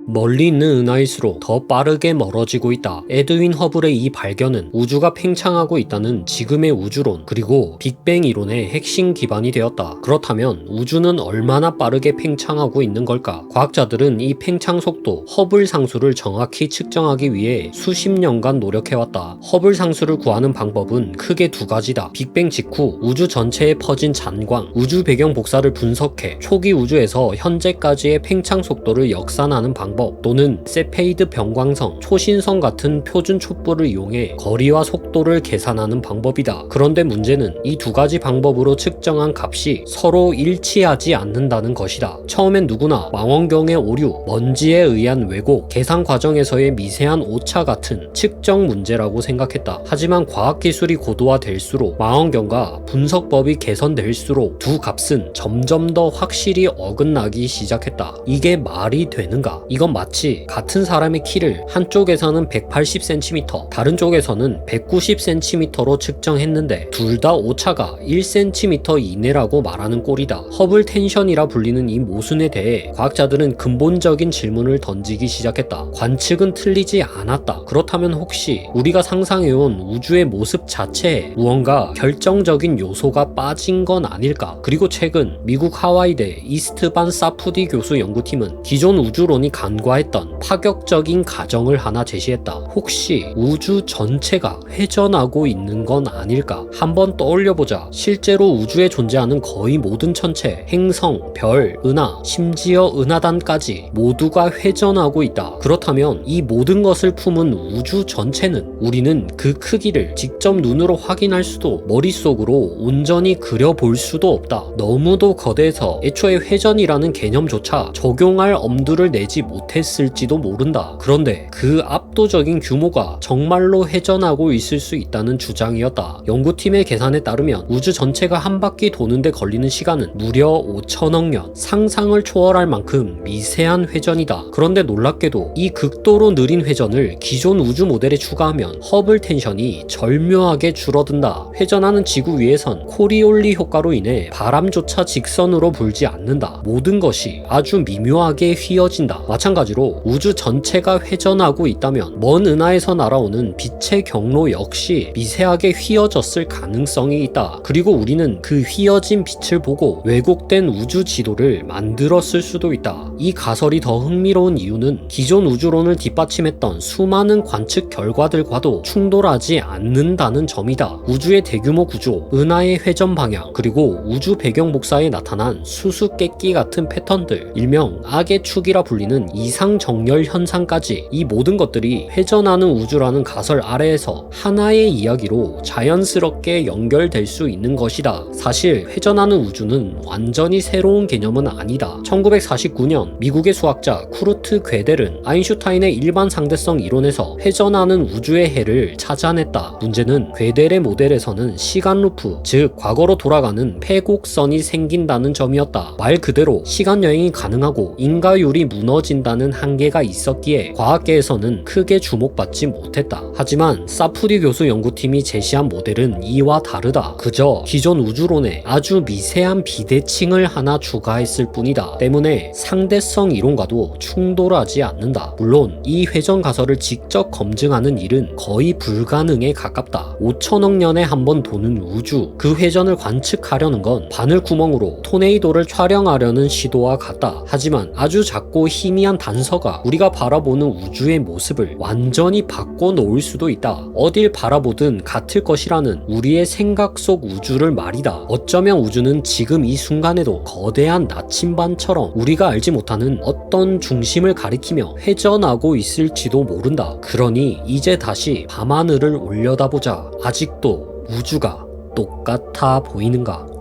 멀리 있는 은하일수록 더 빠르게 멀어지고 있다. 에드윈 허블의 이 발견은 우주가 팽창하고 있다는 지금의 우주론 그리고 빅뱅 이론의 핵심 기반이 되었다. 그렇다면 우주는 얼마나 빠르게 팽창하고 있는 걸까? 과학자들은 이 팽창 속도 허블 상수를 정확히 측정하기 위해 수십 년간 노력해왔다. 허블 상수를 구하는 방법은 크게 두 가지다. 빅뱅 직후 우주 전체에 퍼진 잔광, 우주 배경 복사를 분석해 초기 우주에서 현재까지의 팽창 속도를 역산하는 방법 또는 세페이드 변광성, 초신성 같은 표준 촛불을 이용해 거리와 속도를 계산하는 방법이다. 그런데 문제는 이 두 가지 방법으로 측정한 값이 서로 일치하지 않는다는 것이다. 처음엔 누구나 망원경의 오류, 먼지에 의한 왜곡, 계산 과정에서의 미세한 오차 같은 측정 문제라고 생각했다. 하지만 과학기술이 고도화될수록 망원경과 분석법이 개선될수록 두 값은 점점 더 확실히 어긋나기 시작했다. 이게 말이 되는가? 이건 마치 같은 사람의 키를 한쪽에서는 180cm, 다른 쪽에서는 190cm로 측정했는데 둘 다 오차가 1cm 이내라고 말하는 꼴이다. 허블 텐션이라 불리는 이 모순에 대해 과학자들은 근본적인 질문을 던지기 시작했다. 관측은 틀리지 않았다. 그렇다면 혹시 우리가 상상해온 우주의 모습 자체에 무언가 결정적인 요소가 빠진 건 아닐까? 그리고 최근 미국 하와이대 이스트반 사푸디 교수 연구팀은 기존 우주론이 간과했던 파격적인 가정을 하나 제시했다. 혹시 우주 전체가 회전하고 있는 건 아닐까? 한번 떠올려보자. 실제로 우주에 존재하는 거의 모든 천체, 행성, 별, 은하, 심지어 은하단까지 모두가 회전하고 있다. 그렇다면 이 모든 것을 품은 우주 전체는 우리는 그 크기를 직접 눈으로 확인할 수도 머릿속으로 온전히 그려볼 수도 없다. 너무도 거대해서 애초에 회전이라는 개념조차 적용할 엄두를 내지 못했을지도 모른다. 그런데 그 압도적인 규모가 정말로 회전하고 있을 수 있다는 주장이었다. 연구팀의 계산에 따르면 우주 전체가 한 바퀴 도는데 걸리는 시간은 무려 5천억 년, 상상을 초월할 만큼 미세한 회전이다. 그런데 놀랍게도 이 극도로 느린 회전을 기존 우주 모델에 추가하면 허블 텐션이 절묘하게 줄어든다. 회전하는 지구 위에선 코리올리 효과로 인해 바람조차 직선으로 불지 않는다. 모든 것이 아주 미묘하게 휘어진다. 마찬가지로 우주 전체가 회전하고 있다면 먼 은하에서 날아오는 빛의 경로 역시 미세하게 휘어졌을 가능성이 있다. 그리고 우리는 그 휘어진 빛을 보고 왜곡된 우주 지도를 만들었을 수도 있다. 이 가설이 더 흥미로운 이유는 기존 우주론을 뒷받침했던 수많은 관측 결과들과도 충돌하지 않는다는 점이다. 우주의 대규모 구조, 은하의 회전 방향, 그리고 우주 배경 복사에 나타난 수수께끼 같은 패턴들, 일명 악의 축이라 불리는 이상정렬 현상까지 이 모든 것들이 회전하는 우주라는 가설 아래에서 하나의 이야기로 자연스럽게 연결될 수 있는 것이다. 사실 회전하는 우주는 완전히 새로운 개념은 아니다. 1949년 미국의 수학자 쿠르트 괴델은 아인슈타인의 일반 상대성 이론에서 회전하는 우주의 해를 찾아냈다. 문제는 괴델의 모델에서는 시간 루프, 즉 과거로 돌아가는 폐곡선이 생긴다는 점이었다. 말 그대로 시간 여행이 가능하고 인과율이 무너진다는 한계가 있었기에 과학계에서는 크게 주목받지 못했다. 하지만 사푸디 교수 연구팀이 제시한 모델은 이와 다르다. 그저 기존 우주론에 아주 미세한 비대칭을 하나 추가했을 뿐이다. 때문에 상대성 이론과도 충돌하지 않는다. 물론 이 회전 가설을 직접 검증하는 일은 거의 불가능에 가깝다. 5천억 년에 한 번 도는 우주, 그 회전을 관측하려는 건 바늘구멍으로 토네이도를 촬영하려는 시도와 같다. 하지만 아주 작고 희미한 단서가 우리가 바라보는 우주의 모습을 완전히 바꿔놓을 수도 있다. 어딜 바라보든 같을 것이라는 우리의 생각 속 우주를 말이다. 어쩌면 우주는 지금 이 순간에도 거대한 나침반처럼 우리가 알지 못하는 어떤 중심을 가리키며 회전하고 있을지도 모른다. 그러니 이제 다시 밤하늘을 올려다보자. 아직도 우주가 똑같아 보이는가?